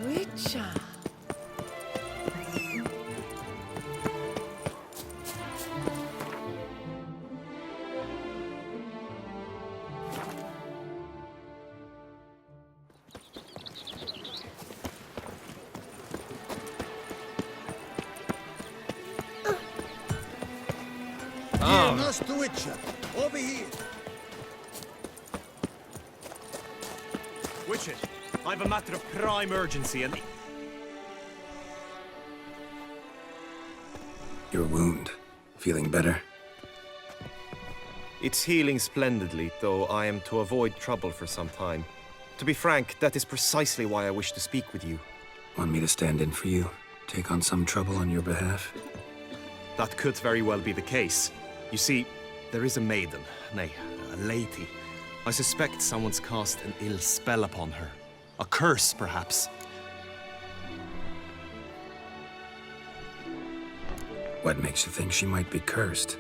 Witcher. Master Witcher, over here. Witcher, I've a matter of prime urgency and... Your wound. Feeling better? It's healing splendidly, though I am to avoid trouble for some time. To be frank, that is precisely why I wish to speak with you. Want me to stand in for you? Take on some trouble on your behalf? That could very well be the case. You see, there is a maiden, nay, a lady. I suspect someone's cast an ill spell upon her. A curse, perhaps. What makes you think she might be cursed?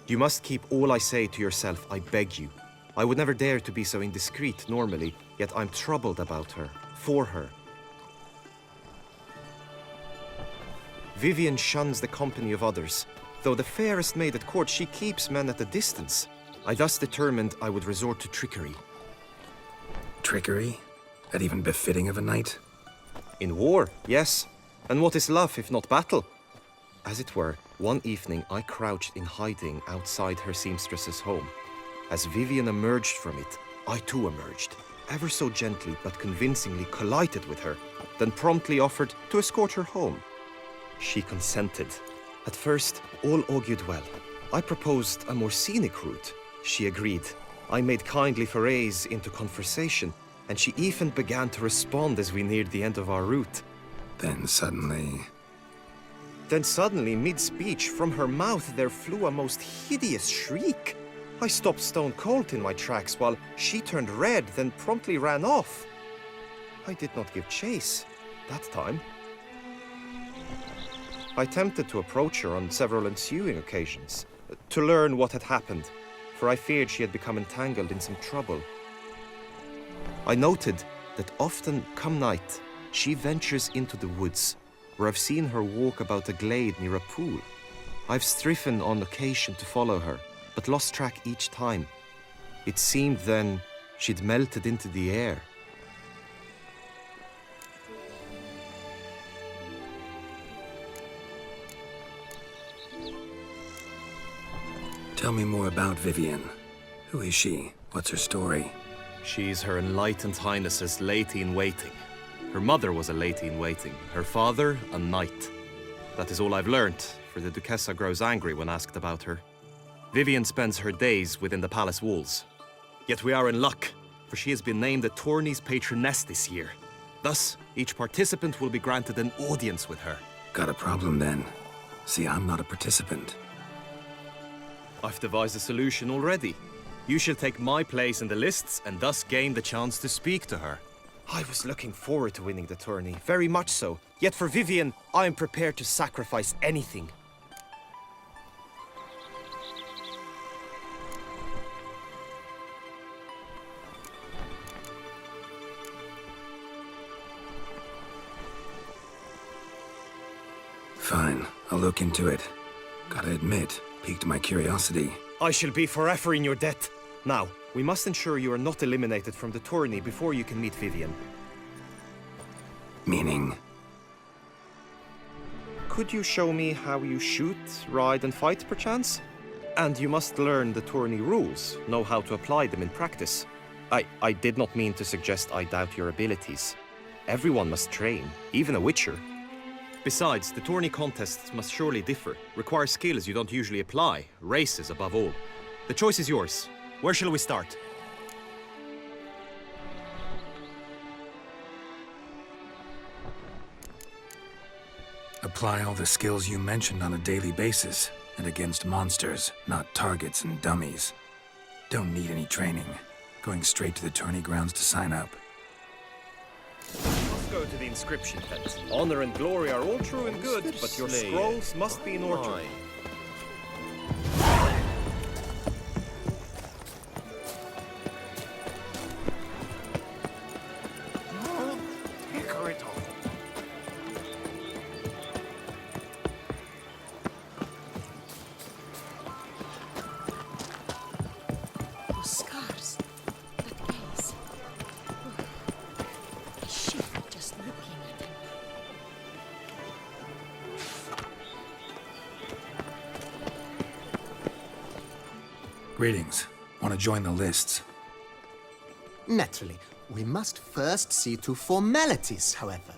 You must keep all I say to yourself, I beg you. I would never dare to be so indiscreet normally, yet I'm troubled about her, for her. Vivian shuns the company of others. Though the fairest maid at court, she keeps men at a distance. I thus determined I would resort to trickery. Trickery? That even befitting of a knight? In war, yes. And what is love if not battle? As it were, one evening I crouched in hiding outside her seamstress's home. As Vivian emerged from it, I too emerged, ever so gently but convincingly collided with her, then promptly offered to escort her home. She consented. At first, all augured well. I proposed a more scenic route. She agreed. I made kindly forays into conversation, and she even began to respond as we neared the end of our route. Then suddenly, mid-speech, from her mouth there flew a most hideous shriek. I stopped stone cold in my tracks while she turned red, then promptly ran off. I did not give chase that time. I attempted to approach her on several ensuing occasions, to learn what had happened, for I feared she had become entangled in some trouble. I noted that often, come night, she ventures into the woods, where I've seen her walk about a glade near a pool. I've striven on occasion to follow her, but lost track each time. It seemed then she'd melted into the air. tell me more about Vivian. Who is she? What's her story? She's Her Enlightened Highness's lady-in-waiting. Her mother was a lady-in-waiting, her father a knight. That is all I've learned, for the Duchessa grows angry when asked about her. Vivian spends her days within the palace walls. Yet we are in luck, for she has been named the tourney's patroness this year. Thus, each participant will be granted an audience with her. Got a problem then. See, I'm not a participant. I've devised a solution already. You shall take my place in the lists and thus gain the chance to speak to her. I was looking forward to winning the tourney, very much so. Yet for Vivian, I am prepared to sacrifice anything. Fine, I'll look into it. Gotta admit, piqued my curiosity. I shall be forever in your debt. Now, we must ensure you are not eliminated from the tourney before you can meet Vivian. Meaning? Could you show me how you shoot, ride and fight, perchance? And you must learn the tourney rules, know how to apply them in practice. I did not mean to suggest I doubt your abilities. Everyone must train, even a witcher. Besides, the tourney contests must surely differ, require skills you don't usually apply, races above all. The choice is yours. Where shall we start? Apply all the skills you mentioned on a daily basis, and against monsters, not targets and dummies. Don't need any training. Going straight to the tourney grounds to sign up. Let's go to the inscription tent. Honor and glory are all true and good, but your scrolls must be in order. Greetings. Want to join the lists? Naturally, we must first see to formalities, however.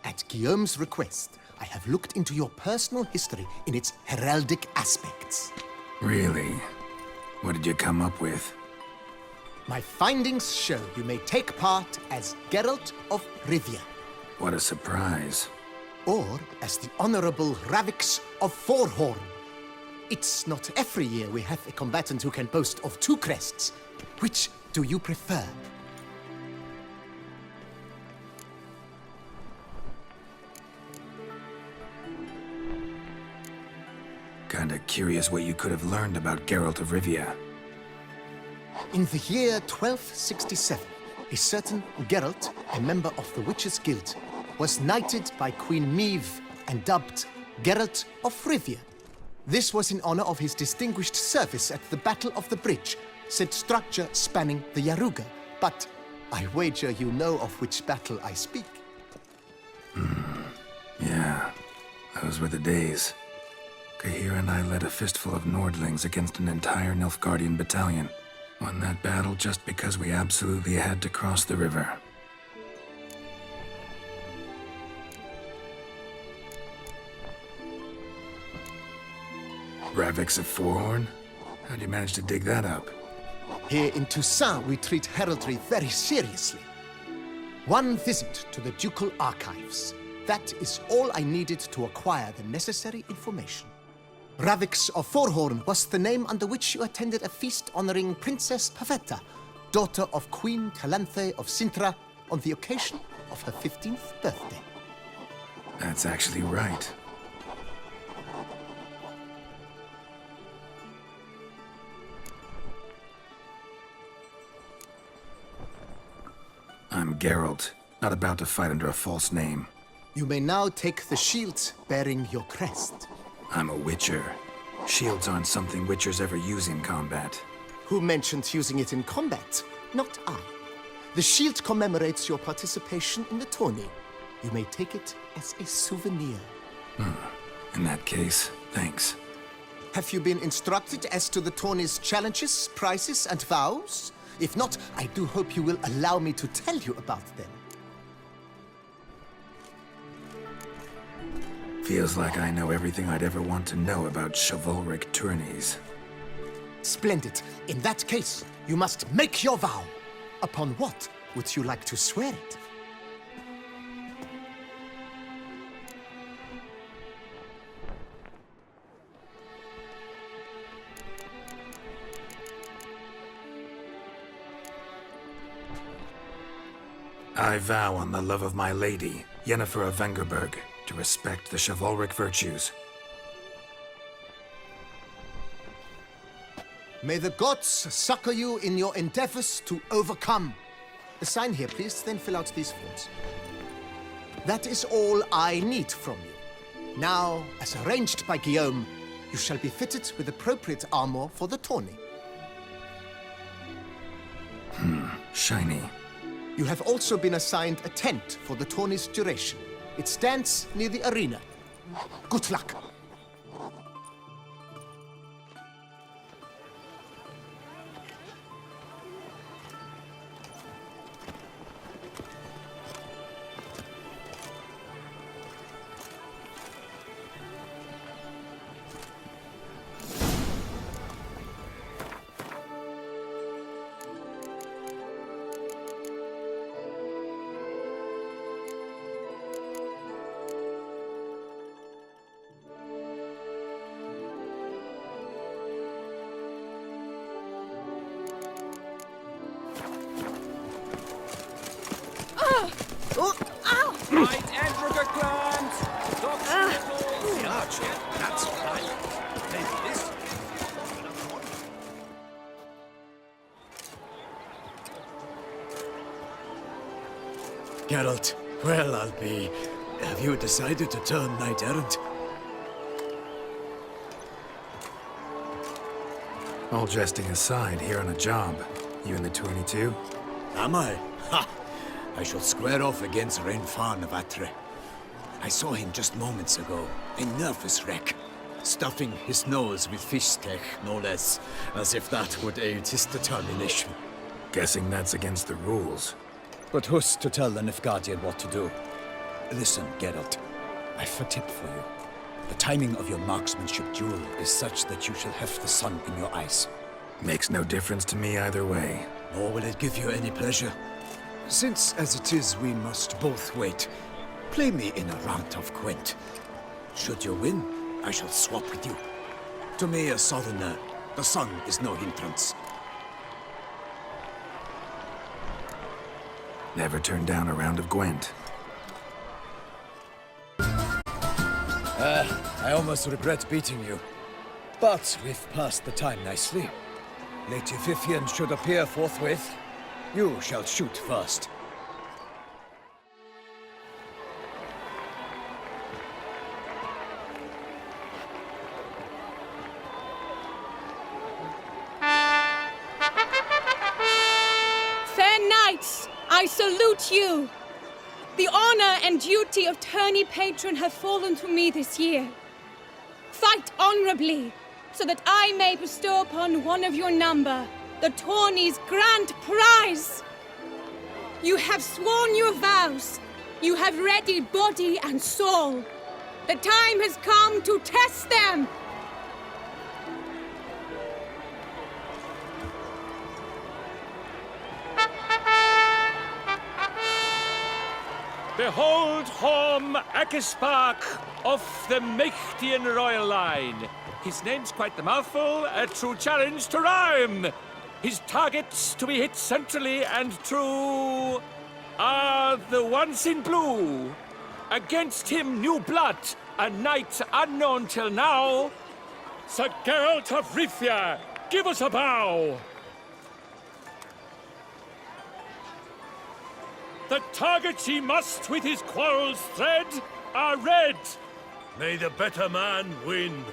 At Guillaume's request, I have looked into your personal history in its heraldic aspects. Really? What did you come up with? My findings show you may take part as Geralt of Rivia, What a surprise. or as the Honorable Ravix of Forhorn. It's not every year we have a combatant who can boast of 2 crests. Which do you prefer? Kinda curious what you could have learned about Geralt of Rivia. In the year 1267, a certain Geralt, a member of the Witches' Guild, was knighted by Queen Meve and dubbed Geralt of Rivia. This was in honor of his distinguished service at the Battle of the Bridge, said structure spanning the Yaruga. But I wager you know of which battle I speak. Yeah, those were the days. Kaer and I led a fistful of Nordlings against an entire Nilfgaardian battalion. Won that battle just because we absolutely had to cross the river. Ravix of Forhorn? How'd you manage to dig that up? Here in Toussaint, we treat heraldry very seriously. One visit to the ducal archives. That is all I needed to acquire the necessary information. Ravix of Forhorn was the name under which you attended a feast honoring Princess Pavetta, daughter of Queen Calanthe of Sintra, on the occasion of her 15th birthday. That's actually right. I'm Geralt, not about to fight under a false name. You may now take the shield bearing your crest. I'm a Witcher. Shields aren't something Witchers ever use in combat. Who mentioned using it in combat? Not I. The shield commemorates your participation in the tourney. You may take it as a souvenir. In that case, thanks. Have you been instructed as to the tourney's challenges, prizes, and vows? If not, I do hope you will allow me to tell you about them. Feels like I know everything I'd ever want to know about chivalric tourneys. Splendid. In that case, you must make your vow. Upon what would you like to swear it? I vow on the love of my lady, Yennefer of Vengerberg, to respect the chivalric virtues. May the gods succor you in your endeavors to overcome. Sign here, please, then fill out these forms. That is all I need from you. Now, as arranged by Guillaume, you shall be fitted with appropriate armor for the tourney. Shiny. You have also been assigned a tent for the tourney's duration. It stands near the arena. Good luck. Right, Edrica Grant! The archer, that's right. Maybe this. Geralt, well, I'll be. Have you decided to turn knight-errant? All jesting aside, here on a job. You in the 22? Am I? Ha! I shall square off against Renfan of Atre. I saw him just moments ago, a nervous wreck. stuffing his nose with fish steak, no less, as if that would aid his determination. Guessing that's against the rules. But who's to tell the Nilfgaardian what to do? Listen, Geralt, I've a tip for you. The timing of your marksmanship duel is such that you shall have the sun in your eyes. Makes no difference to me either way. Nor will it give you any pleasure. Since, as it is, we must both wait, play me in a round of Gwent. Should you win, I shall swap with you. To me, a southerner, the sun is no hindrance. Never turn down a round of Gwent. I almost regret beating you. But we've passed the time nicely. Lady Vivian should appear forthwith. You shall shoot first. Fair knights, I salute you. The honor and duty of tourney patron have fallen to me this year. Fight honorably, so that I may bestow upon one of your number the tourney's grand prize. You have sworn your vows. You have readied body and soul. The time has come to test them. Behold Horm Akespark of the Mächtigen royal line. His name's quite the mouthful, a true challenge to rhyme. His targets to be hit centrally and true are the ones in blue. Against him new blood, a knight unknown till now. Sir Geralt of Rivia, give us a bow. The targets he must with his quarrels thread are red. May the better man win.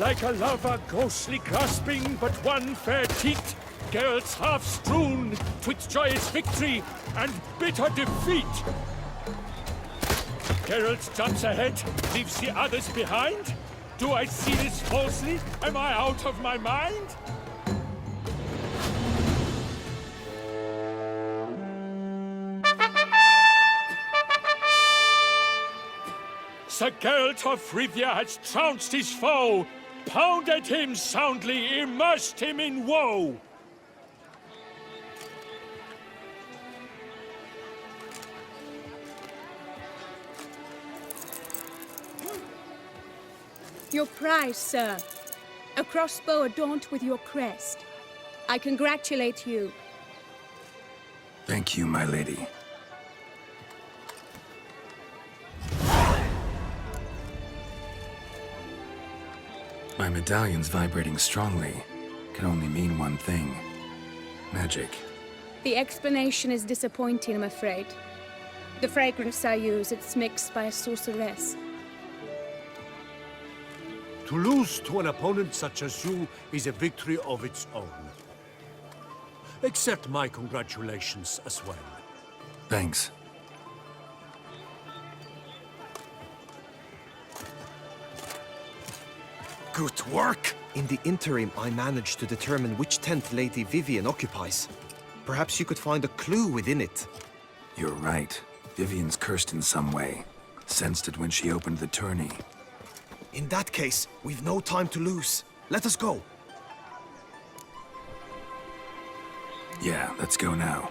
Like a lover ghostly grasping but one fair teat, Geralt's half strewn twixt joyous victory and bitter defeat. Geralt jumps ahead, leaves the others behind. Do I see this falsely? Am I out of my mind? Sir Geralt of Rivia has trounced his foe, pounded him soundly, immersed him in woe. Your prize, sir. A crossbow adorned with your crest. I congratulate you. Thank you, my lady. My medallion's vibrating strongly. Can only mean one thing. Magic. The explanation is disappointing, I'm afraid. The fragrance I use, it's mixed by a sorceress. To lose to an opponent such as you is a victory of its own. Accept my congratulations as well. Thanks. Good work! In the interim, I managed to determine which tent Lady Vivian occupies. Perhaps you could find a clue within it. You're right. Vivian's cursed in some way. Sensed it when she opened the tourney. In that case, we've no time to lose. Let us go. Yeah, let's go now.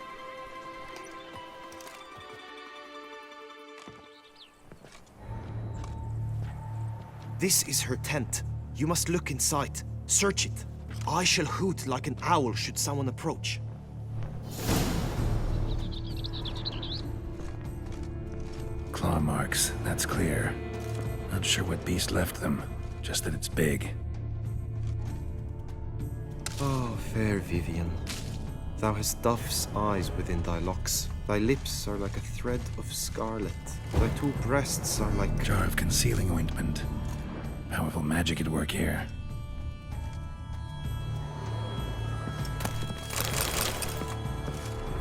This is her tent. You must look inside. Search it. I shall hoot like an owl should someone approach. Claw marks, that's clear. Not sure what beast left them, just that it's big. Oh, fair Vivian. Thou hast dove's eyes within thy locks. Thy lips are like a thread of scarlet. Thy two breasts are like... Jar of concealing ointment. Powerful magic at work here.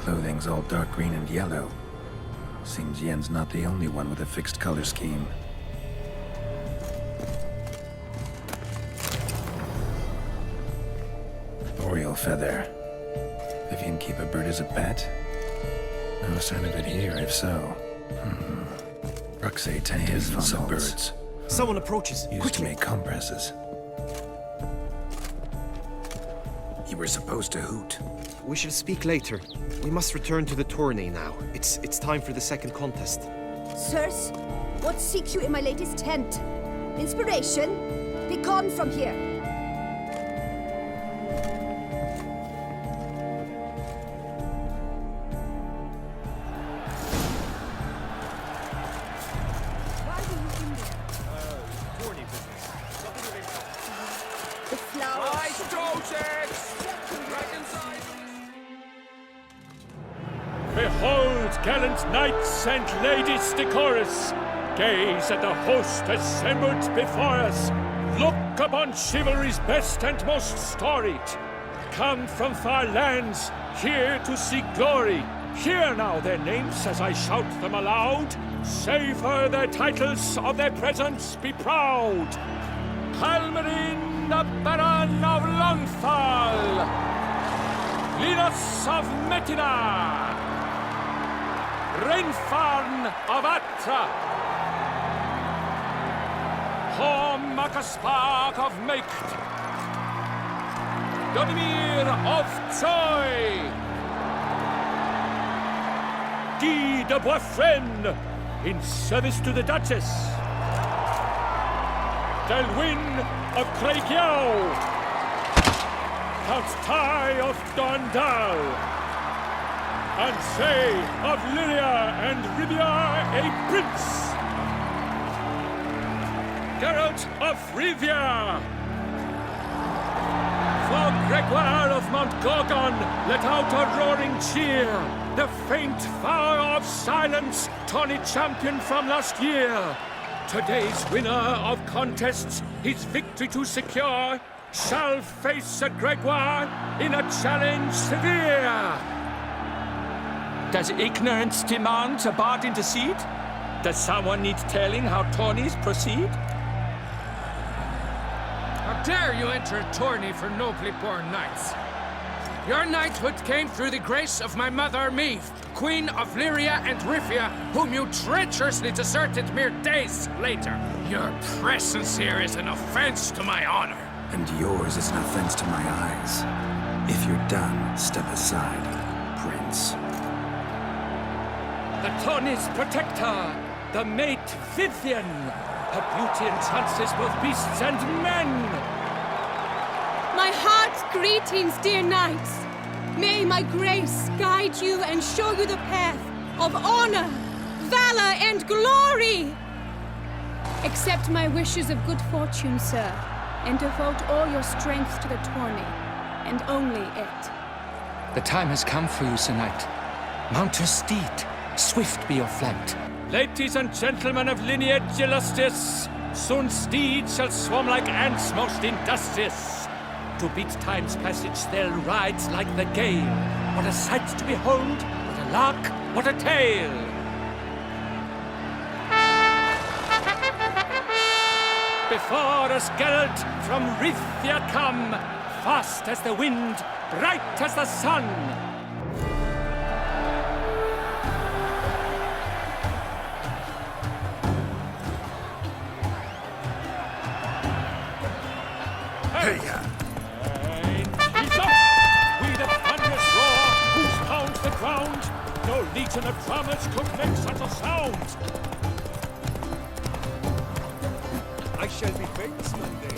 Clothing's all dark green and yellow. Seems Yen's not the only one with a fixed color scheme. Oriole feather. Vivian keep a bird as a pet? No sign of it here, if so. Ruxay tend his fond of birds. Someone approaches. Used Quickly. to make compresses. You were supposed to hoot. We shall speak later. We must return to the tourney now. It's time for the second contest. Sirs, what seeks you in my latest tent? Inspiration? Be gone from here. Why are you in there? Tourney business. The flowers. Behold, gallant knights and ladies decorous, gaze at the host assembled before us. Look upon chivalry's best and most storied. Come from far lands, here to seek glory. Hear now their names as I shout them aloud. Savor their titles, of their presence be proud. Halmarin, the Baron of Longthal. Linus of Mettina. Reinfarn of Atra, Hormakaspark of Meikt, Donimir of Troy, Guy de Boisfren, in service to the Duchess, Delwyn of Craigiau, Count Tai of Dondal, and say of Lyria and Rivia a prince. Geralt of Rivia. For Gregoire of Mount Gorgon, let out a roaring cheer. The faint vow of silence, tourney champion from last year. Today's winner of contests, his victory to secure, shall face Sir Gregoire in a challenge severe. Does ignorance demand a bard intercede? Does someone need telling how tourneys proceed? How dare you enter a tourney for nobly born knights? Your knighthood came through the grace of my mother Meve, Queen of Lyria and Rivia, whom you treacherously deserted mere days later. Your presence here is an offense to my honor. And yours is an offense to my eyes. If you're done, step aside, Prince. The tourney's protector, the mate Vivian. Her beauty entrances both beasts and men. My heart's greetings, dear knights. May my grace guide you and show you the path of honor, valor, and glory. Accept my wishes of good fortune, sir, and devote all your strength to the tourney, and only it. The time has come for you, Sir Knight. Mount your steed. Swift be your flight. Ladies and gentlemen of lineage illustrious, soon steeds shall swarm like ants most industrious. To beat time's passage they'll ride like the gale. What a sight to behold, what a lark, what a tale. Before us Geralt from Rivia come, fast as the wind, bright as the sun. No legion of drummers could make such a sound. I shall be famous one day.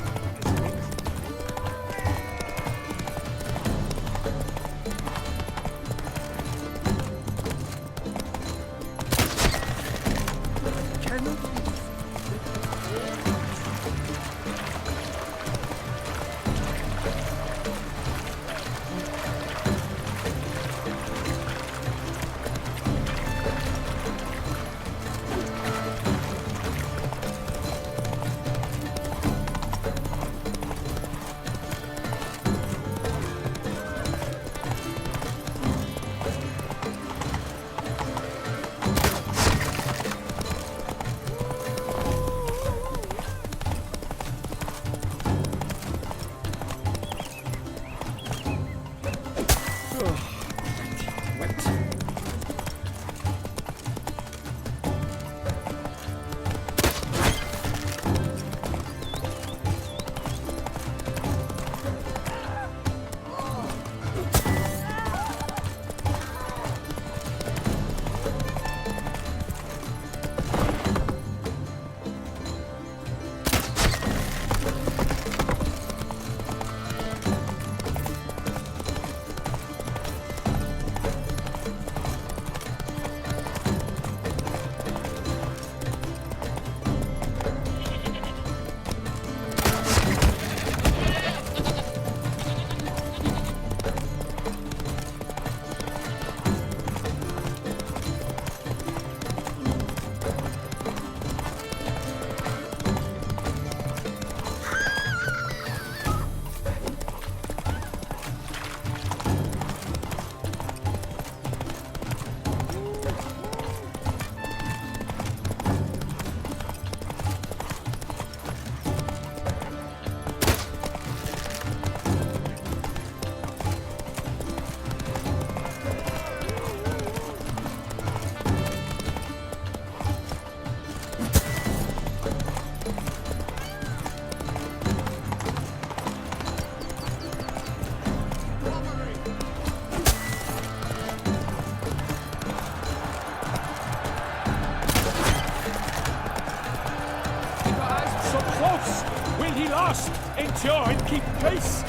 endure and keep pace.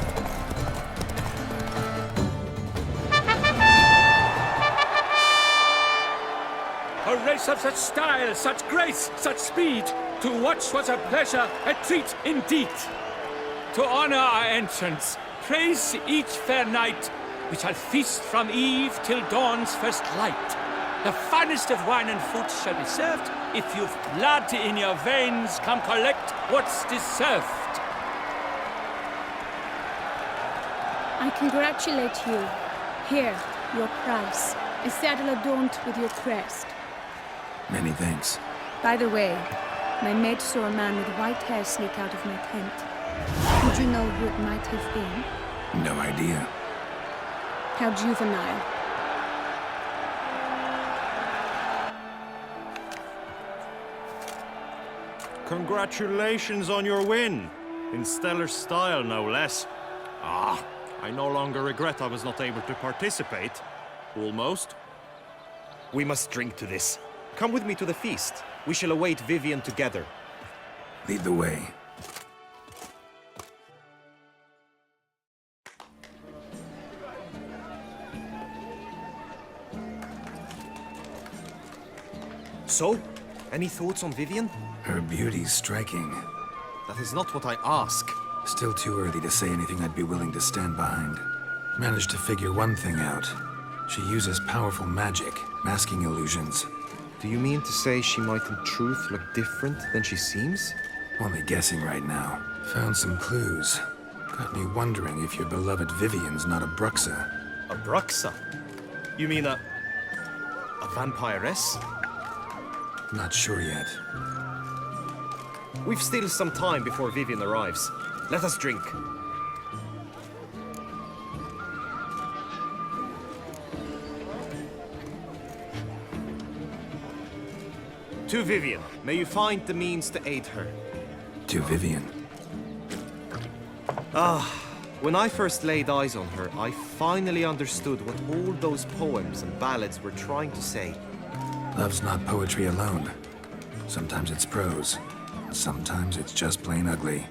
A race of such style, such grace, such speed, to watch was a pleasure, a treat indeed. To honor our entrance, praise each fair knight, we shall feast from eve till dawn's first light. The finest of wine and food shall be served. If you've blood in your veins, come collect what's deserved. I congratulate you. Here, your prize. A saddle adorned with your crest. Many thanks. By the way, my maid saw a man with white hair sneak out of my tent. Would you know who it might have been? No idea. How juvenile. Congratulations on your win. In stellar style, no less. Ah, I no longer regret I was not able to participate. Almost. We must drink to this. Come with me to the feast. We shall await Vivian together. Lead the way. So, any thoughts on Vivian? Her beauty's striking. That is not what I ask. Still too early to say anything I'd be willing to stand behind. Managed to figure one thing out. She uses powerful magic, masking illusions. Do you mean to say she might in truth look different than she seems? Only guessing right now. Found some clues. Got me wondering if your beloved Vivian's not a Bruxa. A Bruxa? You mean a vampiress? Not sure yet. We've still some time before Vivian arrives. Let us drink. To Vivian, may you find the means to aid her. To Vivian. When I first laid eyes on her, I finally understood what all those poems and ballads were trying to say. Love's not poetry alone. Sometimes it's prose. Sometimes it's just plain ugly.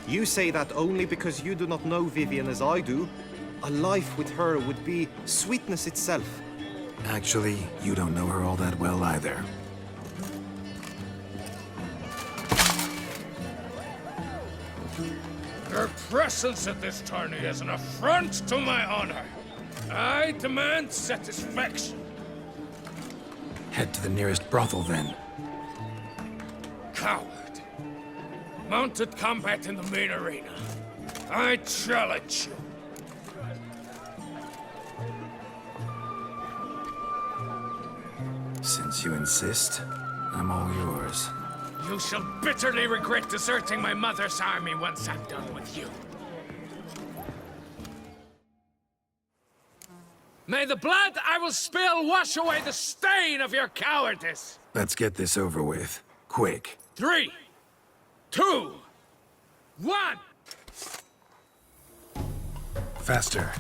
You say that only because you do not know Vivian as I do. A life with her would be sweetness itself. Actually, you don't know her all that well either. Your presence at this tourney is an affront to my honor. I demand satisfaction. Head to the nearest brothel, then. Coward. Mounted combat in the main arena. I challenge you. Since you insist, I'm all yours. You shall bitterly regret deserting my mother's army once I'm done with you. May the blood I will spill wash away the stain of your cowardice! Let's get this over with. Quick. 3, 2, 1! Faster.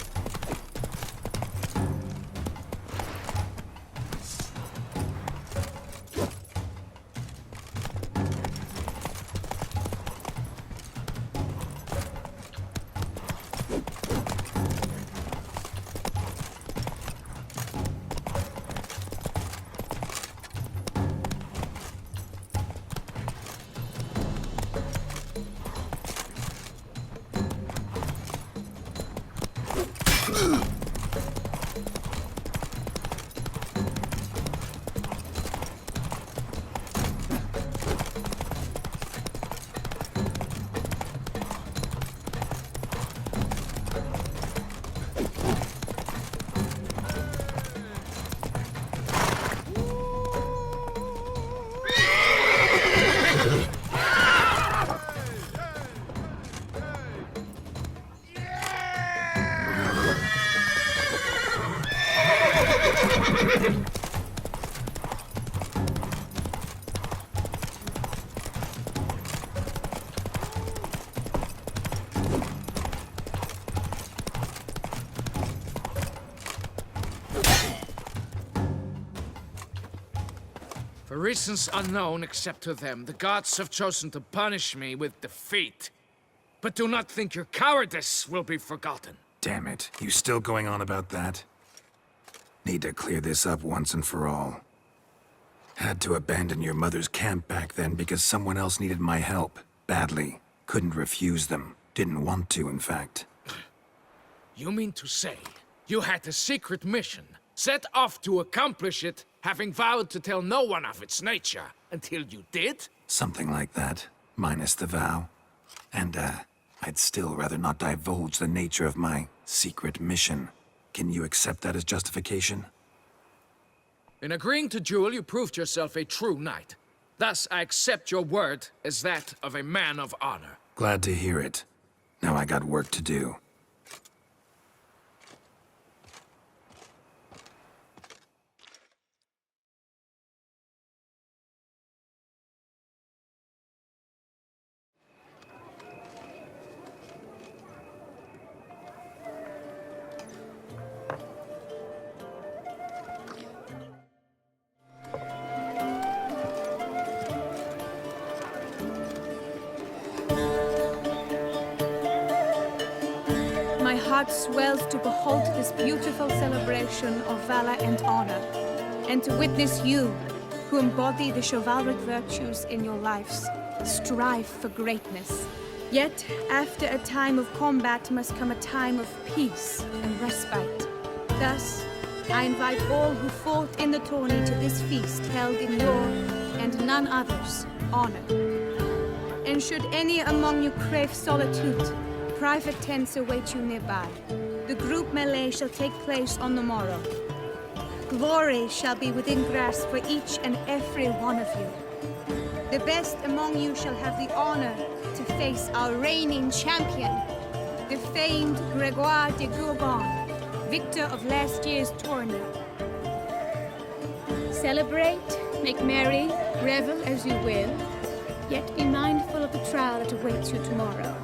For reasons unknown except to them, the gods have chosen to punish me with defeat. but do not think your cowardice will be forgotten. Damn it, you still going on about that? Need to clear this up once and for all. Had to abandon your mother's camp back then because someone else needed my help. Badly. Couldn't refuse them. Didn't want to, in fact. You mean to say you had a secret mission, set off to accomplish it, having vowed to tell no one of its nature, until you did? Something like that, minus the vow. And, I'd still rather not divulge the nature of my secret mission. Can you accept that as justification? In agreeing to duel, you proved yourself a true knight. Thus, I accept your word as that of a man of honor. Glad to hear it. Now I got work to do. My heart swells to behold this beautiful celebration of valor and honor, and to witness you, who embody the chivalric virtues in your lives, strive for greatness. Yet, after a time of combat must come a time of peace and respite. Thus, I invite all who fought in the tourney to this feast held in your, and none other's, honor. And should any among you crave solitude, private tents await you nearby. The group melee shall take place on the morrow. Glory shall be within grasp for each and every one of you. The best among you shall have the honor to face our reigning champion, the famed Gregoire de Gourgon, victor of last year's tourney. Celebrate, make merry, revel as you will, yet be mindful of the trial that awaits you tomorrow.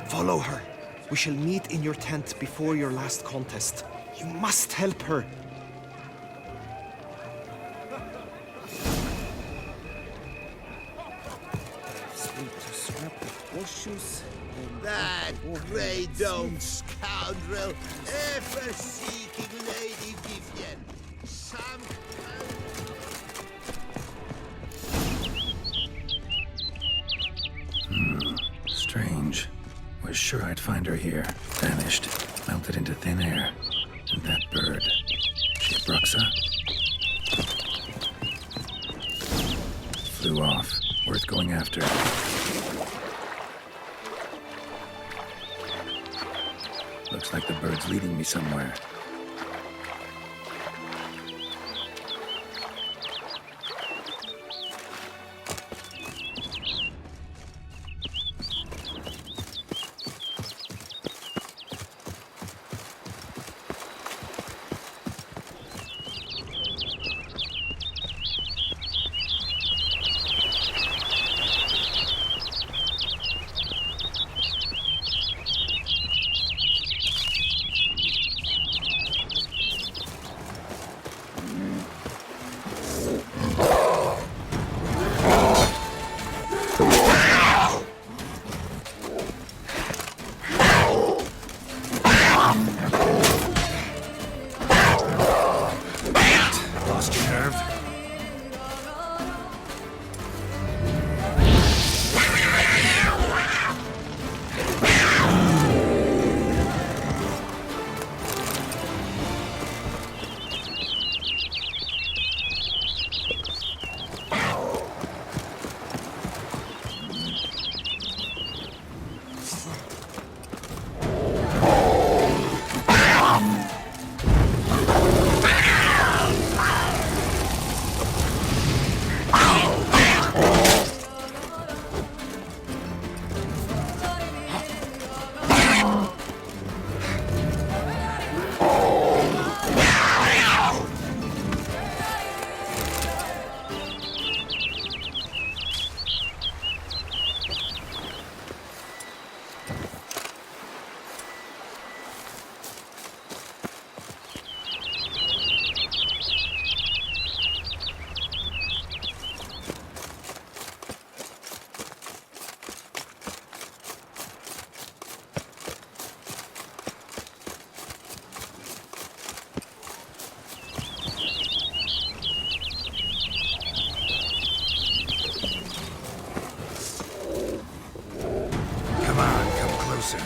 Follow her. We shall meet in your tent before your last contest. You must help her. That grey-domed scoundrel, ever-seeking Lady Vivian. Some... Strange. Was sure I'd find her here. Vanished. Melted into thin air. And that bird. She Bruxa? Flew off. Worth going after. Looks like the bird's leading me somewhere. closer.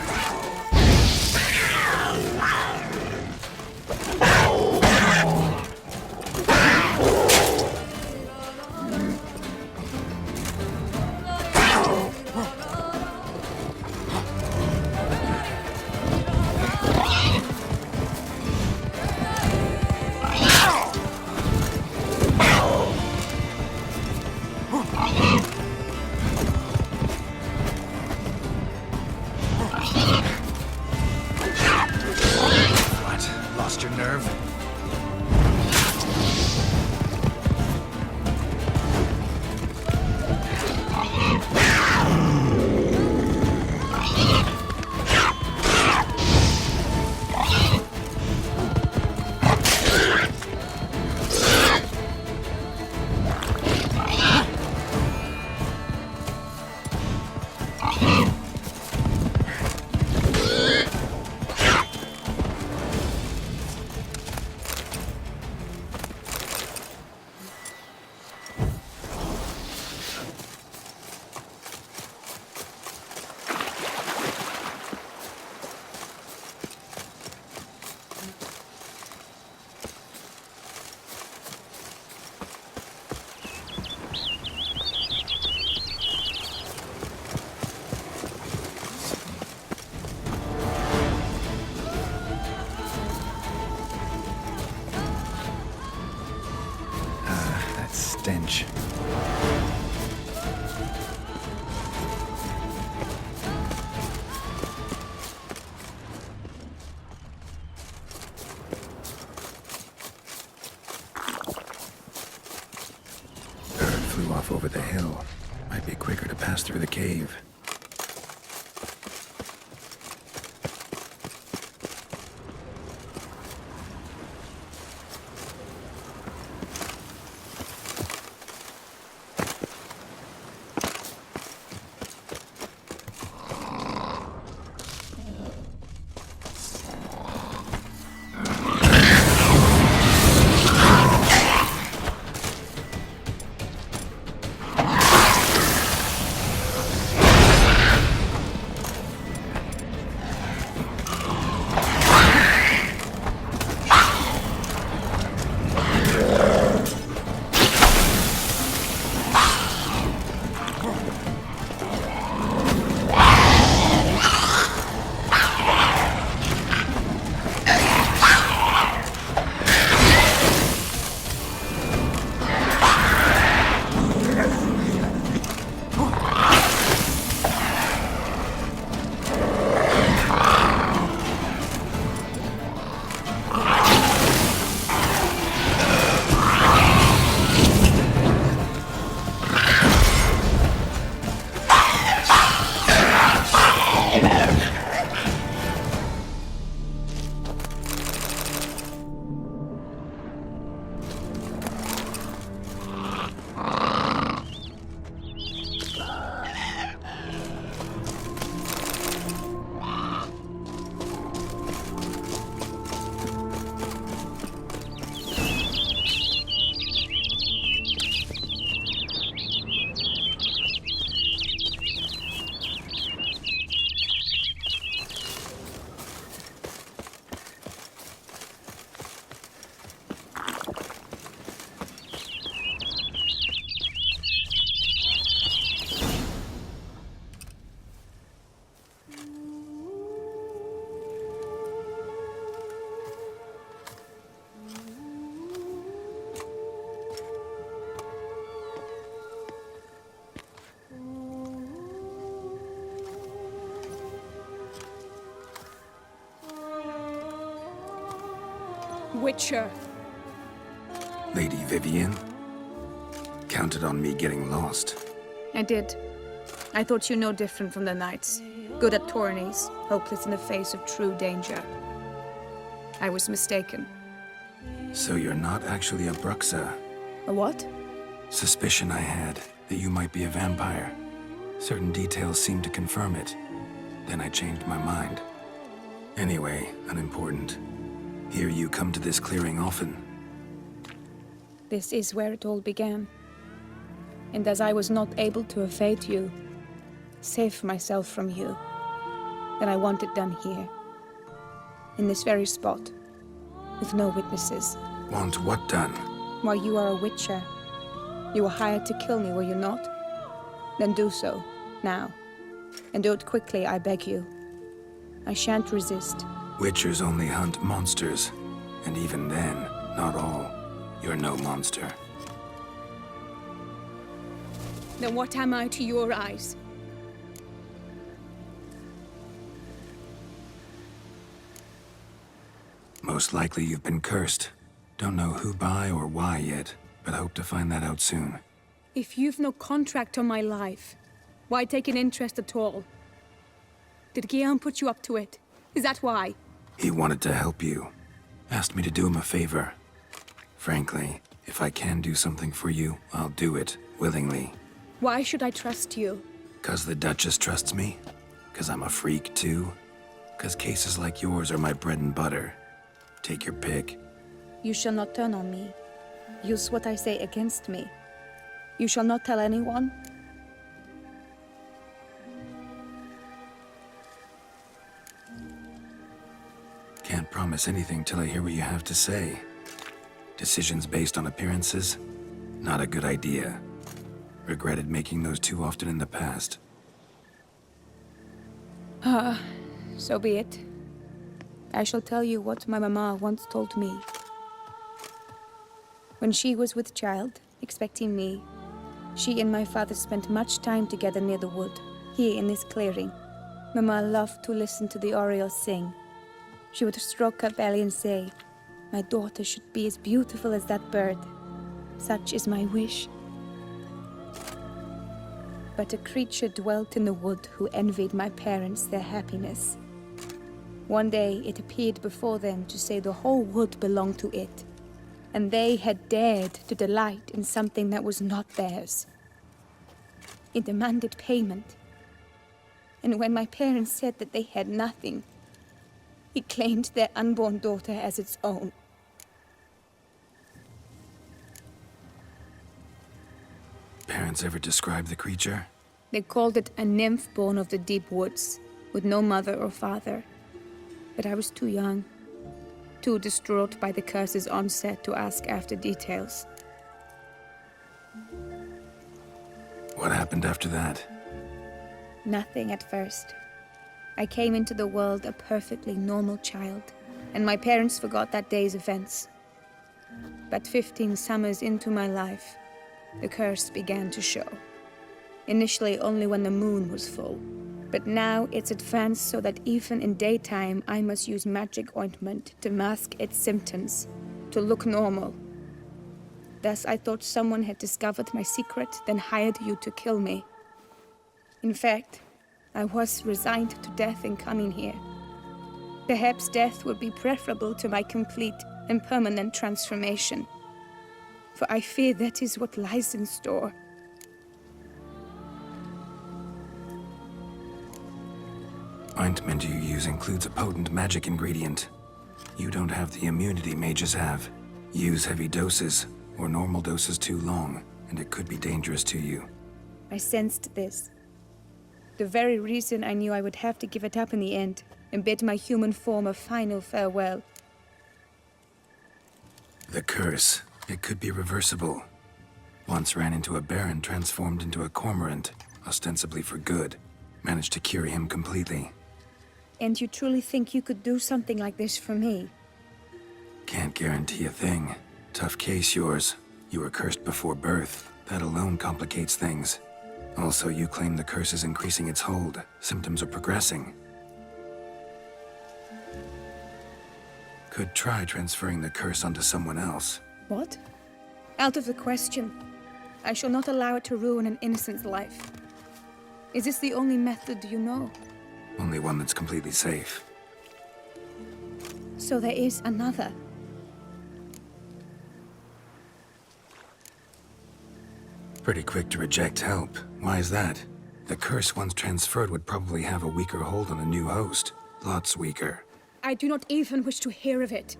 Lost your nerve? Stench. Bird flew off over the hill. Might be quicker to pass through the cave. Witcher. Lady Vivienne? Counted on me getting lost. I did. I thought you no different from the knights. Good at tourneys, hopeless in the face of true danger. I was mistaken. So you're not actually a Bruxa? A what? Suspicion I had, that you might be a vampire. Certain details seemed to confirm it. Then I changed my mind. Anyway, unimportant. Hear you come to this clearing often. This is where it all began. And as I was not able to evade you, save myself from you, that I want it done here. In this very spot. With no witnesses. Want what done? Why, you are a witcher. You were hired to kill me, were you not? Then do so, now. And do it quickly, I beg you. I shan't resist. Witchers only hunt monsters. And even then, not all. You're no monster. Then what am I to your eyes? Most likely you've been cursed. Don't know who by or why yet, but hope to find that out soon. If you've no contract on my life, why take an interest at all? Did Guillaume put you up to it? Is that why? He wanted to help you. Asked me to do him a favor. Frankly, if I can do something for you, I'll do it, willingly. Why should I trust you? 'Cause the Duchess trusts me? 'Cause I'm a freak, too? 'Cause cases like yours are my bread and butter. Take your pick. You shall not turn on me. Use what I say against me. You shall not tell anyone? Can't promise anything till I hear what you have to say. Decisions based on appearances? Not a good idea. Regretted making those too often in the past. So be it. I shall tell you what my mama once told me. When she was with child, expecting me, she and my father spent much time together near the wood, here in this clearing. Mama loved to listen to the orioles sing. She would stroke her belly and say, "My daughter should be as beautiful as that bird. Such is my wish." But a creature dwelt in the wood who envied my parents their happiness. One day it appeared before them to say the whole wood belonged to it, and they had dared to delight in something that was not theirs. It demanded payment, and when my parents said that they had nothing, it claimed their unborn daughter as its own. Parents ever describe the creature? They called it a nymph born of the deep woods, with no mother or father. But I was too young, too distraught by the curse's onset to ask after details. What happened after that? Nothing at first. I came into the world a perfectly normal child, and my parents forgot that day's events. But 15 summers into my life, the curse began to show. Initially only when the moon was full, but now it's advanced so that even in daytime I must use magic ointment to mask its symptoms, to look normal. Thus I thought someone had discovered my secret, then hired you to kill me. In fact, I was resigned to death in coming here. Perhaps death would be preferable to my complete and permanent transformation. For I fear that is what lies in store. Ointment you use includes a potent magic ingredient. You don't have the immunity mages have. Use heavy doses, or normal doses too long, and it could be dangerous to you. I sensed this. The very reason I knew I would have to give it up in the end, and bid my human form a final farewell. The curse. It could be reversible. Once ran into a baron transformed into a cormorant, ostensibly for good. Managed to cure him completely. And you truly think you could do something like this for me? Can't guarantee a thing. Tough case, yours. You were cursed before birth. That alone complicates things. Also, you claim the curse is increasing its hold. Symptoms are progressing. Could try transferring the curse onto someone else. What? Out of the question. I shall not allow it to ruin an innocent's life. Is this the only method you know? Only one that's completely safe. So there is another. Pretty quick to reject help. Why is that? The curse once transferred would probably have a weaker hold on a new host. Lots weaker. I do not even wish to hear of it.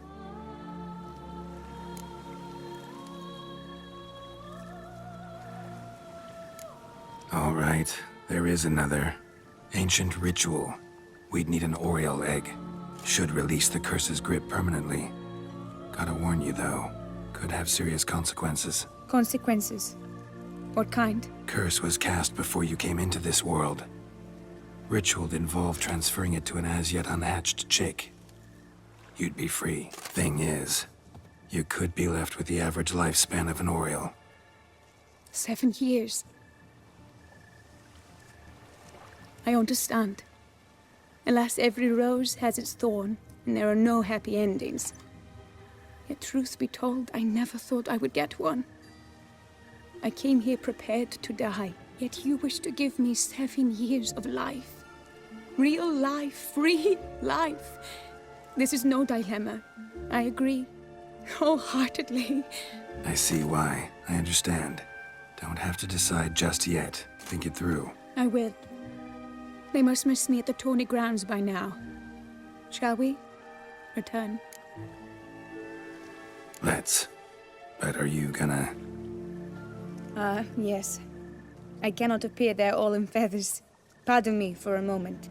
All right, there is another. Ancient ritual. We'd need an Oriole egg. Should release the curse's grip permanently. Gotta warn you, though. Could have serious consequences. Consequences? What kind? Curse was cast before you came into this world. Ritual involved transferring it to an as-yet unhatched chick. You'd be free. Thing is, you could be left with the average lifespan of an Oriole. 7 years. I understand. Alas, every rose has its thorn, and there are no happy endings. Yet truth be told, I never thought I would get one. I came here prepared to die, yet you wish to give me 7 years of life. Real life, free life. This is no dilemma. I agree. Wholeheartedly. I see why. I understand. Don't have to decide just yet. Think it through. I will. They must miss me at the tourney grounds by now. Shall we? Return. Let's. But are you gonna... Yes. I cannot appear there all in feathers. Pardon me for a moment.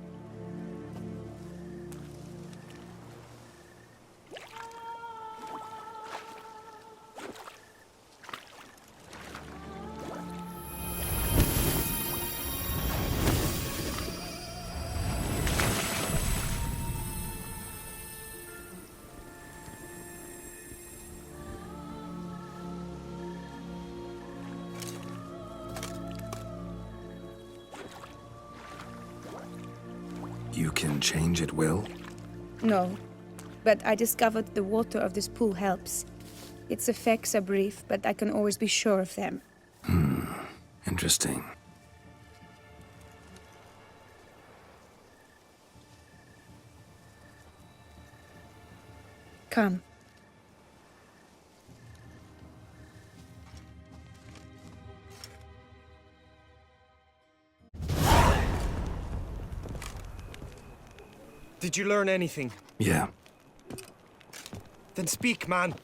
You can change at will? No, but I discovered the water of this pool helps. Its effects are brief, but I can always be sure of them. Interesting. Come. Did you learn anything? Yeah. Then speak, man.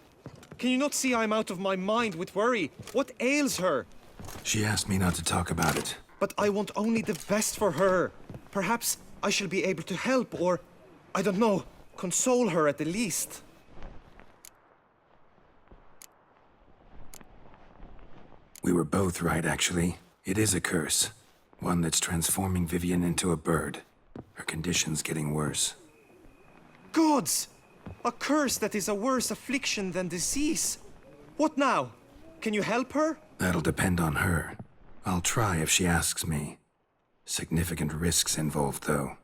Can you not see I'm out of my mind with worry? What ails her? She asked me not to talk about it. But I want only the best for her. Perhaps I shall be able to help, or, I don't know, console her at the least. We were both right, actually. It is a curse. One that's transforming Vivian into a bird. Her condition's getting worse. Gods! A curse that is a worse affliction than disease. What now? Can you help her? That'll depend on her. I'll try if she asks me. Significant risks involved, though.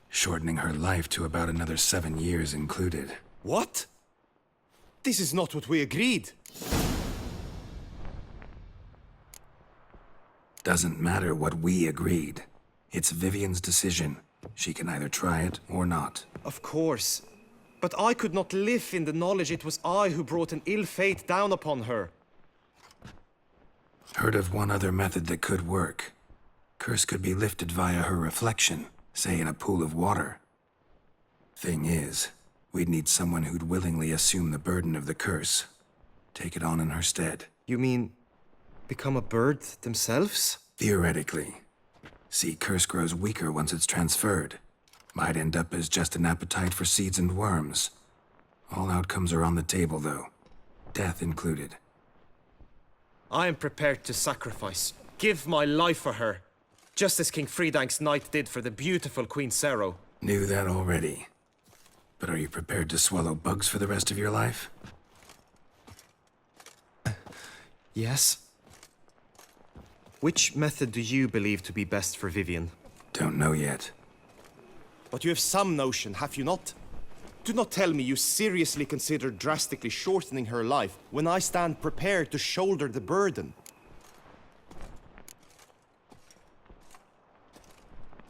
Shortening her life to about another 7 years included. What? This is not what we agreed. Doesn't matter what we agreed. It's Vivian's decision. She can either try it or not. Of course. But I could not live in the knowledge it was I who brought an ill fate down upon her. Heard of one other method that could work. Curse could be lifted via her reflection, say in a pool of water. Thing is, we'd need someone who'd willingly assume the burden of the curse. Take it on in her stead. You mean, become a bird themselves? Theoretically. See, curse grows weaker once it's transferred. Might end up as just an appetite for seeds and worms. All outcomes are on the table, though. Death included. I am prepared to sacrifice. Give my life for her. Just as King Fridank's knight did for the beautiful Queen Sero. Knew that already. But are you prepared to swallow bugs for the rest of your life? Yes. Which method do you believe to be best for Vivian? Don't know yet. But you have some notion, have you not? Do not tell me you seriously consider drastically shortening her life when I stand prepared to shoulder the burden.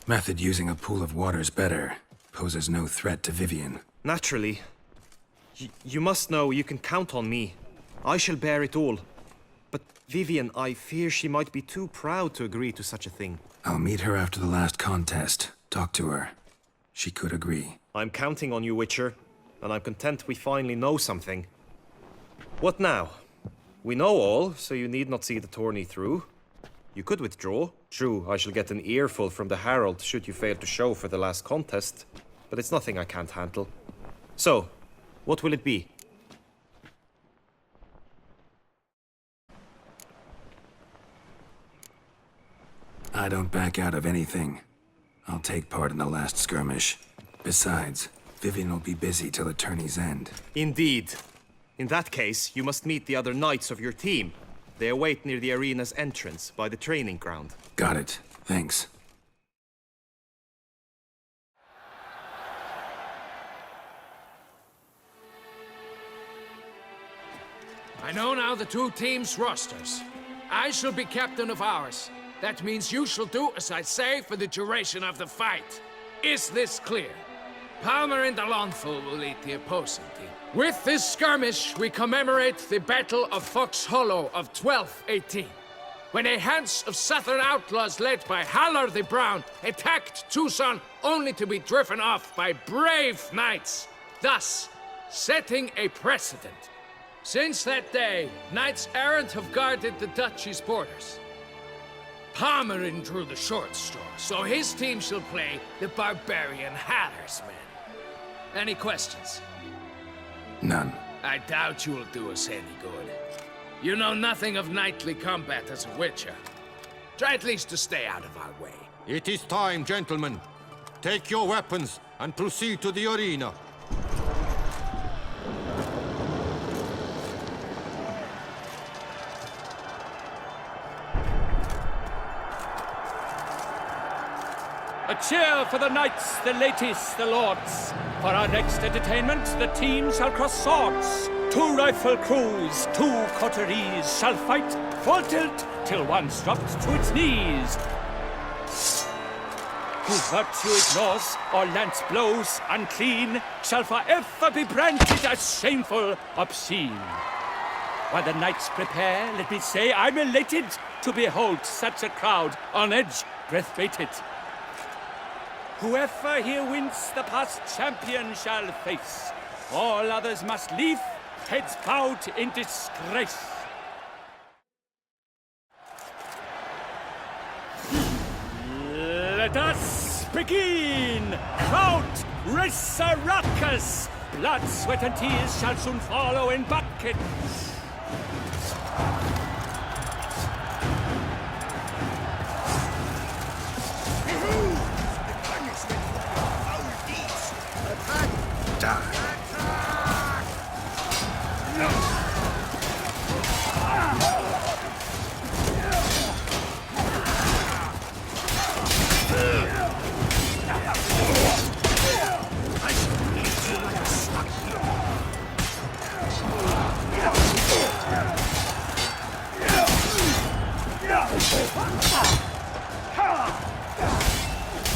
Method using a pool of water's better. Poses no threat to Vivian. Naturally. You must know you can count on me. I shall bear it all. But Vivian, I fear she might be too proud to agree to such a thing. I'll meet her after the last contest. Talk to her. She could agree. I'm counting on you, Witcher, and I'm content we finally know something. What now? We know all, so you need not see the tourney through. You could withdraw. True, I shall get an earful from the Herald should you fail to show for the last contest, but it's nothing I can't handle. So, what will it be? I don't back out of anything. I'll take part in the last skirmish. Besides, Vivian will be busy till the tourney's end. Indeed. In that case, you must meet the other knights of your team. They await near the arena's entrance, by the training ground. Got it. Thanks. I know now the two teams' rosters. I shall be captain of ours. That means you shall do as I say for the duration of the fight. Is this clear? Palmer and Alonso will lead the opposing team. With this skirmish, we commemorate the Battle of Fox Hollow of 1218, when a hands of southern outlaws led by Haller the Brown attacked Toussaint only to be driven off by brave knights, thus setting a precedent. Since that day, knights errant have guarded the Dutchy's borders. Palmerin drew the short straw, so his team shall play the barbarian Haller's men. Any questions? None. I doubt you will do us any good. You know nothing of knightly combat as a witcher. Try at least to stay out of our way. It is time, gentlemen. Take your weapons and proceed to the arena. A cheer for the knights, the ladies, the lords. For our next entertainment, the teams shall cross swords. 2 rifle crews, 2 coteries shall fight full tilt till one's dropped to its knees. Who virtue ignores or lance blows unclean shall forever be branded as shameful, obscene. While the knights prepare, let me say I'm elated to behold such a crowd on edge, breath-baited. Whoever here wins the past champion shall face. All others must leave, heads bowed in disgrace. Let us begin! Crowd, race a ruckus! Blood, sweat, and tears shall soon follow in buckets.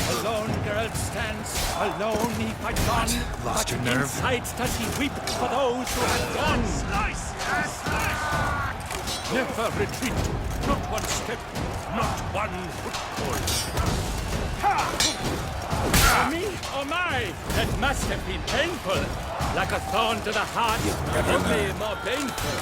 Alone Geralt stands, alone he fights on. Lost your but nerve? inside does he weep for those who have gone. Never retreat, not one step, not one footfall. Me? Oh my! That must have been painful. Like a thorn to the heart, only more painful.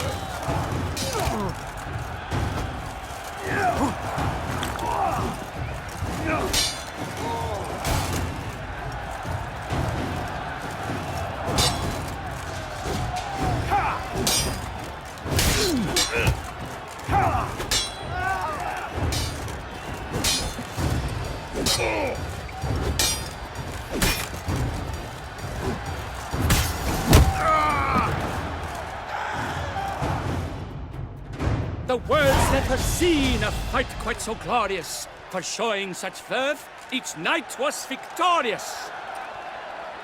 The world's never seen a fight quite so glorious. For showing such verve, each knight was victorious.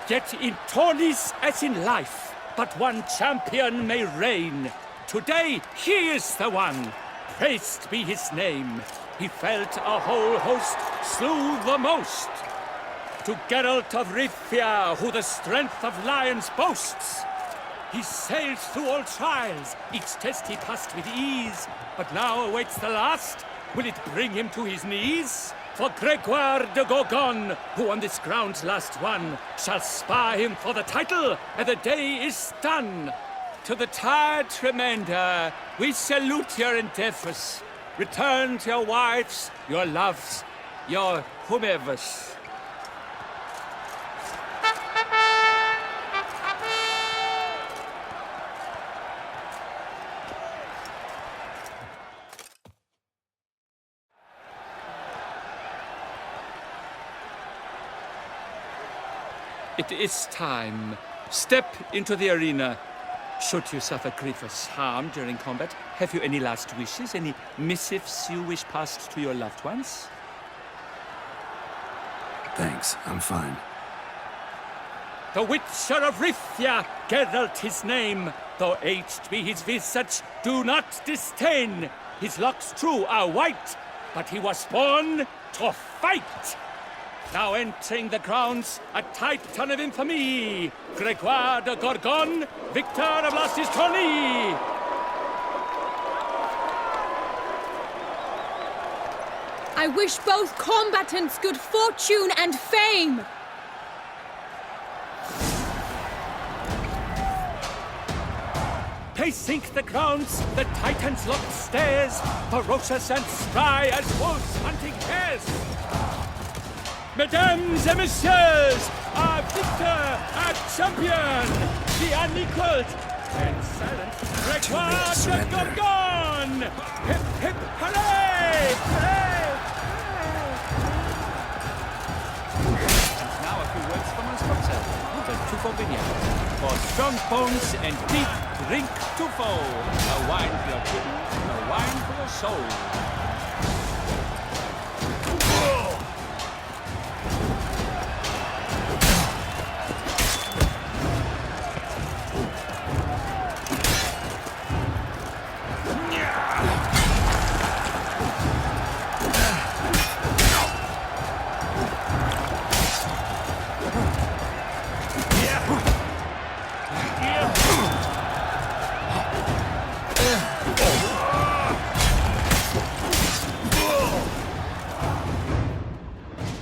Yet in tourneys as in life, but one champion may reign. Today, he is the one. Praised be his name. He felt a whole host, slew the most. To Geralt of Rivia, who the strength of lions boasts. He sailed through all trials, each test he passed with ease. But now awaits the last. Will it bring him to his knees? For Gregoire de Gorgon, who on this ground last won, shall spar him for the title, and the day is done. To the tired remainder, we salute your endeavors. Return to your wives, your loves, your whomevers. It is time. Step into the arena. Should you suffer grievous harm during combat, have you any last wishes? Any missives you wish passed to your loved ones? Thanks, I'm fine. The Witcher of Rivia, Geralt his name. Though aged be his visage, do not disdain. His locks true are white, but he was born to fight. Now entering the grounds, a titan of infamy, Gregoire de Gorgon, victor of Lastis Tourney. I wish both combatants good fortune and fame. Pacing the grounds, the titans locked stairs, ferocious and spry as wolves hunting hares. Mesdames et messieurs, our victor, our champion, the unequaled and silent Gregoire de Gorgon! Hip, hip, hooray! Hooray! And now a few words from our sponsor, the Tufo Vineyard. For strong bones and deep, drink Tufo. A wine for your kidney, a wine for your soul.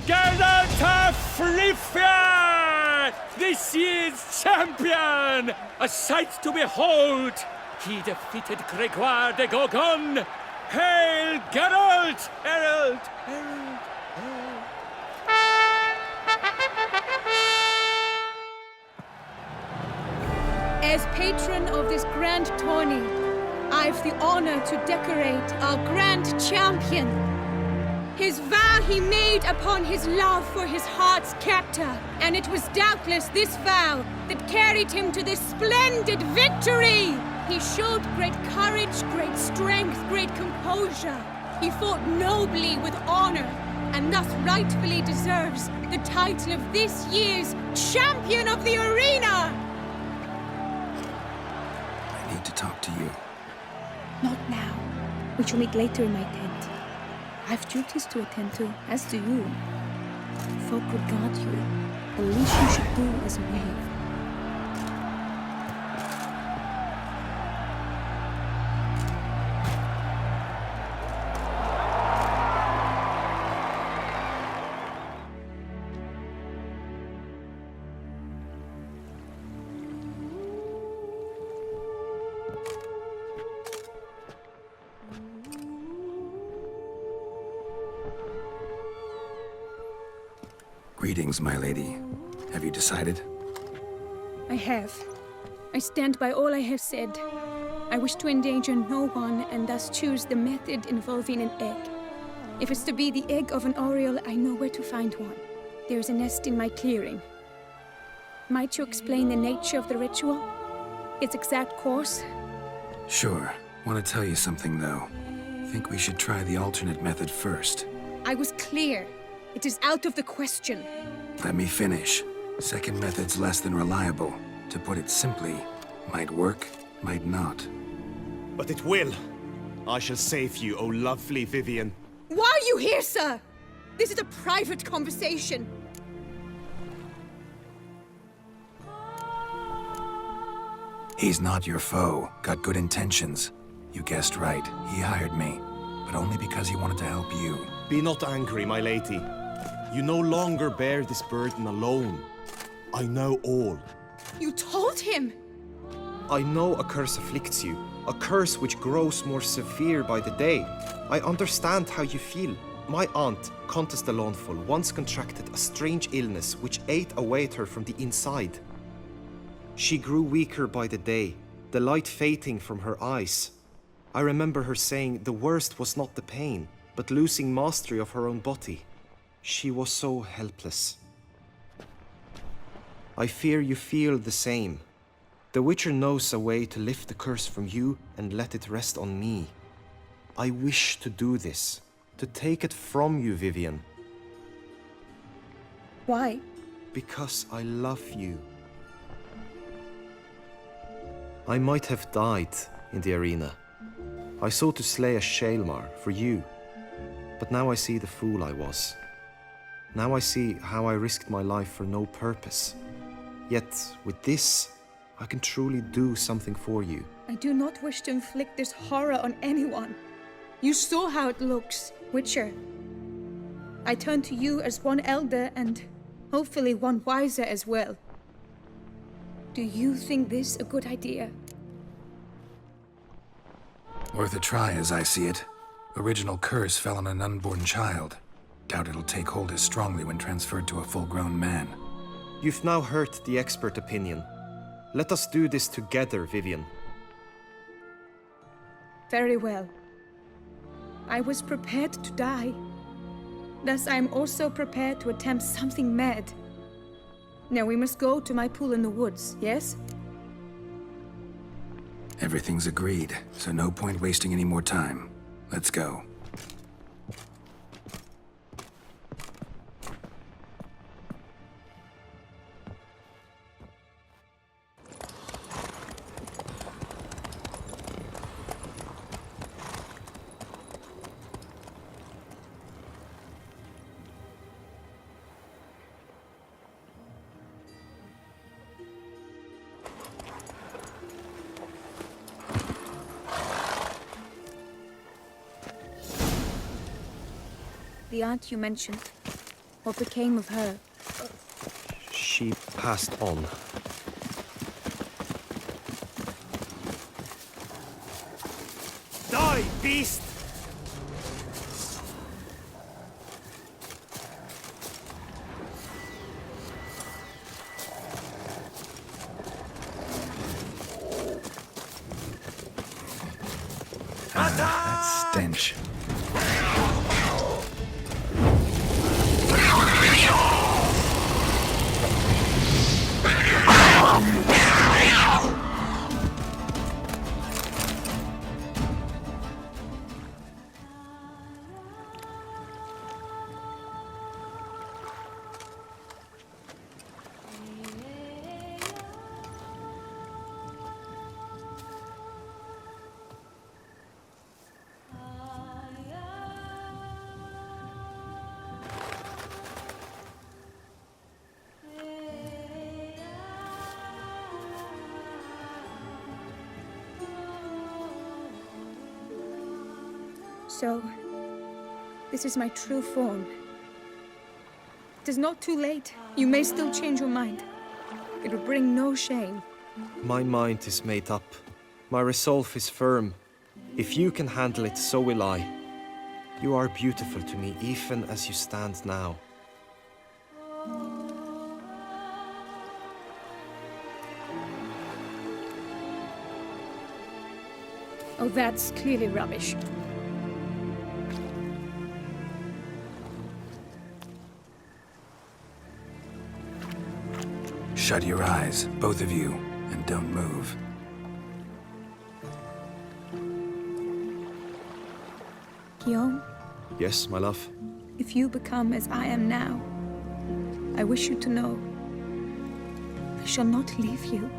Geralt of Rivia! This year's champion! A sight to behold! He defeated Gregoire de Gorgon! Hail Geralt! Herald! Herald! Herald! As patron of this grand tourney, I've the honor to decorate our grand champion. His vow he made upon his love for his heart's captor, and it was doubtless this vow that carried him to this splendid victory. He showed great courage, great strength, great composure. He fought nobly with honor, and thus rightfully deserves the title of this year's Champion of the Arena! I need to talk to you. Not now. We shall meet later in my tent. I've duties to attend to, as do you. Folk regard you. The least you should do is wave. Greetings, my lady. Have you decided? I have. I stand by all I have said. I wish to endanger no one and thus choose the method involving an egg. If it's to be the egg of an oriole, I know where to find one. There is a nest in my clearing. Might you explain the nature of the ritual? Its exact course? Sure. Want to tell you something, though. Think we should try the alternate method first. I was clear. It is out of the question. Let me finish. Second method's less than reliable. To put it simply, might work, might not. But it will. I shall save you, O lovely Vivian. Why are you here, sir? This is a private conversation. He's not your foe. Got good intentions. You guessed right. He hired me. But only because he wanted to help you. Be not angry, my lady. You no longer bear this burden alone. I know all. You told him? I know a curse afflicts you. A curse which grows more severe by the day. I understand how you feel. My aunt, Countess de Lawnful, once contracted a strange illness which ate away at her from the inside. She grew weaker by the day, the light fading from her eyes. I remember her saying the worst was not the pain, but losing mastery of her own body. She was so helpless. I fear you feel the same. The Witcher knows a way to lift the curse from you and let it rest on me. I wish to do this, to take it from you, Vivian. Why? Because I love you. I might have died in the arena. I sought to slay a Shaelmar for you, but now I see the fool I was. Now I see how I risked my life for no purpose. Yet, with this, I can truly do something for you. I do not wish to inflict this horror on anyone. You saw how it looks, Witcher. I turn to you as one elder and hopefully one wiser as well. Do you think this a good idea? Worth a try as I see it. Original curse fell on an unborn child. Doubt it'll take hold as strongly when transferred to a full-grown man. You've now heard the expert opinion. Let us do this together, Vivian. Very well. I was prepared to die. Thus I am also prepared to attempt something mad. Now we must go to my pool in the woods, yes? Everything's agreed, so no point wasting any more time. Let's go. The aunt you mentioned. What became of her? She passed on. Die, beast! That stench. So, this is my true form. It is not too late. You may still change your mind. It will bring no shame. My mind is made up. My resolve is firm. If you can handle it, so will I. You are beautiful to me, even as you stand now. Oh, that's clearly rubbish. Shut your eyes, both of you, and don't move. Guillaume, Yes, my love? if you become as I am now, I wish you to know I shall not leave you.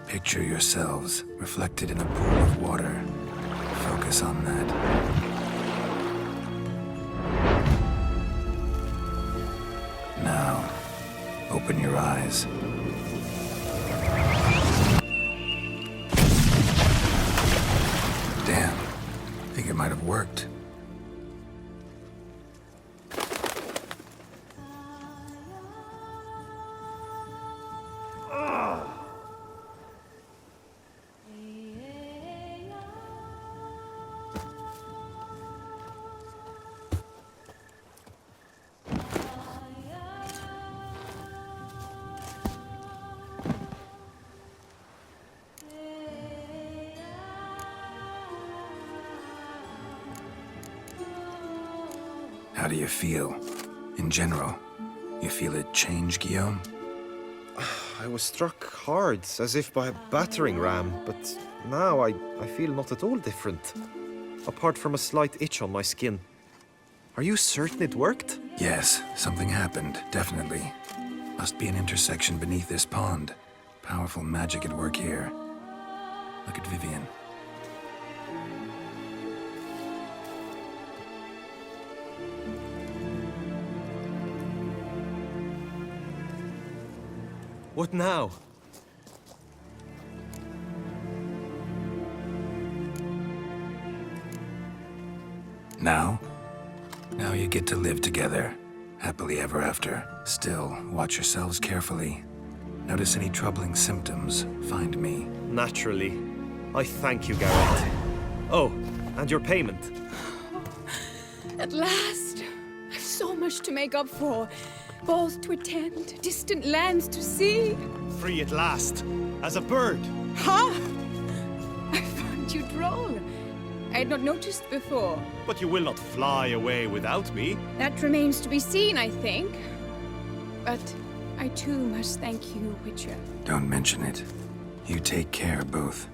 Picture yourselves reflected in a pool of water. Focus on that. Now, open your eyes. Damn, think it might have worked. How do you feel? In general, you feel it change, Guillaume? I was struck hard, as if by a battering ram, but now I feel not at all different. Apart from a slight itch on my skin. Are you certain it worked? Yes, something happened, definitely. Must be an intersection beneath this pond. Powerful magic at work here. Look at Vivian. What now? Now? Now you get to live together. Happily ever after. Still, watch yourselves carefully. Notice any troubling symptoms, find me. Naturally. I thank you, Geralt. Oh, and your payment. At last! I've so much to make up for. Balls to attend, distant lands to see. Free at last, as a bird. Ha! I find you droll. I had not noticed before. But you will not fly away without me. That remains to be seen, I think. But I too must thank you, Witcher. Don't mention it. You take care, both.